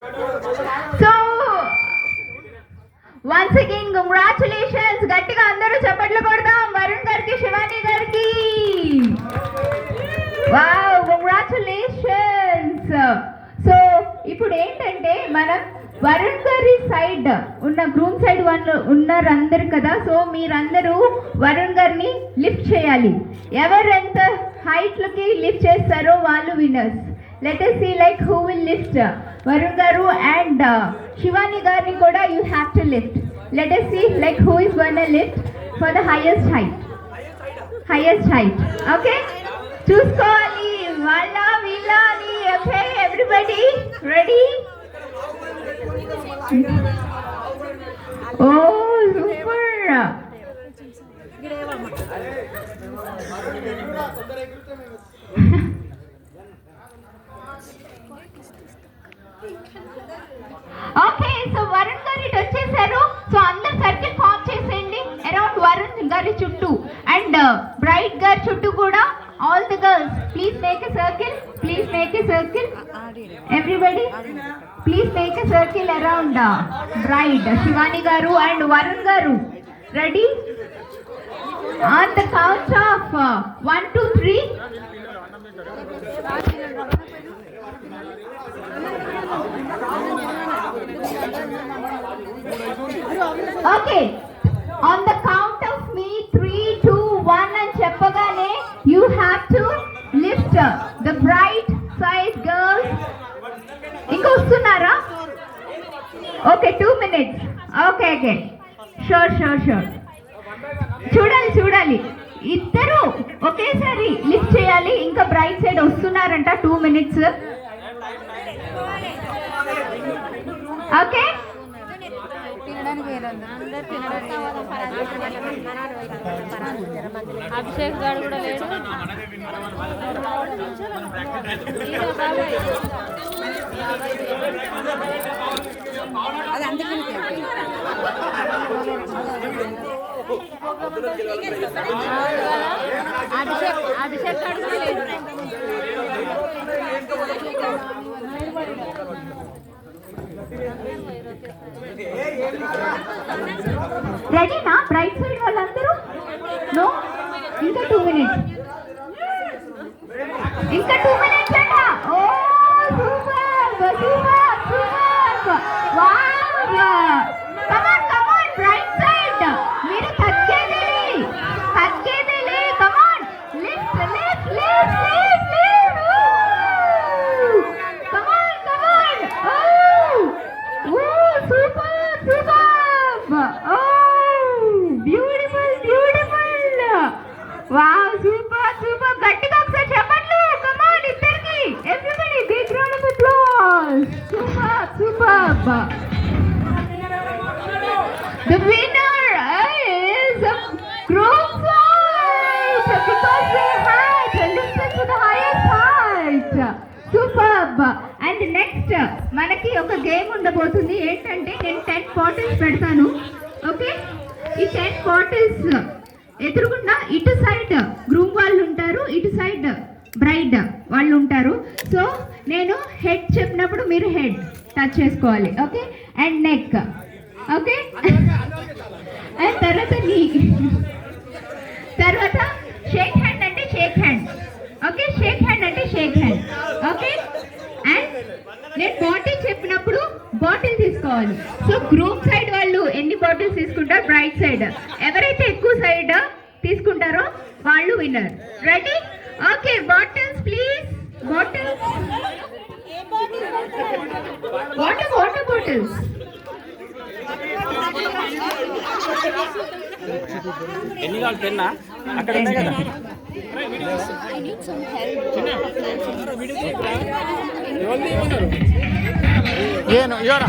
So once again congratulations, గట్టిగా అందరూ చప్పట్లు కొడదాం వరుణ్ గారికి, శివాని గారికి. Wow, congratulations. సో ఇప్పుడు ఏంటంటే మనం వరుణ్ గారి సైడ్ ఉన్న గ్రూమ్ సైడ్ వాళ్ళు ఉన్నారు అందరు కదా. సో మీరందరూ వరుణ్ గారిని లిఫ్ట్ చేయాలి. ఎవరెంత హైట్లకి లిఫ్ట్ చేస్తారో వాళ్ళు winners. Let us see like who will lift Varun garu and Shivani garni kuda you have to lift. Let us see like who is going to lift for the highest height. Okay, చూసుకోవాలి వాళ్ళ వీళ్ళని. Okay, everybody ready? Oh, super. Okay, so Varun గారు ఇటు వచ్చేసారు. So అందరు circle form చేసేయండి around Varun గారి చుట్టూ అండ్ బ్రైట్ గారి చుట్టూ కూడా. All the girls please make a circle, everybody please make a circle around bright Shivani గారు అండ్ వరుణ్ గారు. Ready? On the count of 1 2 3. Okay, on the count of me 3 2 1 and చెప్పగానే you have to lift the bright side girls. ఇంకా వస్తున్నారా? Okay, 2 minutes. Okay, again. Sure. చూడాలి ఇద్దరు ఒకేసారి lift చేయాలి. ఇంకా బ్రైట్ సైడ్ వస్తున్నారంట. 2 minutes. ఓకే, అభిషేక్ గారు కూడా లేడు. అది అందుకని అభిషేక్ గారు కూడా లేడు. రెడీనా బ్రైట్ సైడ్ వాళ్ళందరూ? నో, ఇంకా 2 minutes. అంట. Oh super. Wow, come on bright side. మీరు తగ్గేదేలే. Come on, lift. Come on. Oh super. Wow, super. గట్టిగా ఒకసారి చెప్పట్లు. కమ్ ఆన్ ఇద్దరికి. Everybody big round of applause. Super. The winner is group fight because they had lifted to the highest height. Superb. And next మనకి ఒక game ఉండబోతుంది. ఏంటంటే నేను 10 bottles పెడతాను. ఓకే, ఈ 10 బాటిల్స్ ఎదురుగుండా ఇటు సైడ్ గ్రూమ్ వాళ్ళు ఉంటారు, ఇటు సైడ్ బ్రైడ్ వాళ్ళు ఉంటారు. సో నేను హెడ్ చెప్పినప్పుడు మీరు హెడ్ టచ్ చేసుకోవాలి. Okay, and neck. Okay, and తర్వాత షేక్ హ్యాండ్ అంటే shake hand. Okay, shake hand అంటే షేక్ హ్యాండ్. ఓకే, అండ్ నేను బాటిల్ చెప్పినప్పుడు బాటిల్ తీసుకోవాలి. సో గ్రూప్ సైడ్ వాళ్ళు ఎన్ని బాటిల్స్ తీసుకుంటారు? బ్రైట్ సైడ్ ఎవరైతే ఎక్కువ సైడ్ తీసుకుంటారో వాళ్ళు winner. Ready? Okay, bottles please. Bottles, water bottles. ఎన్ని కావాలి? పెన్నా అక్కడ ఉన్నాయి కదా. ఏను ఇవ్వరా.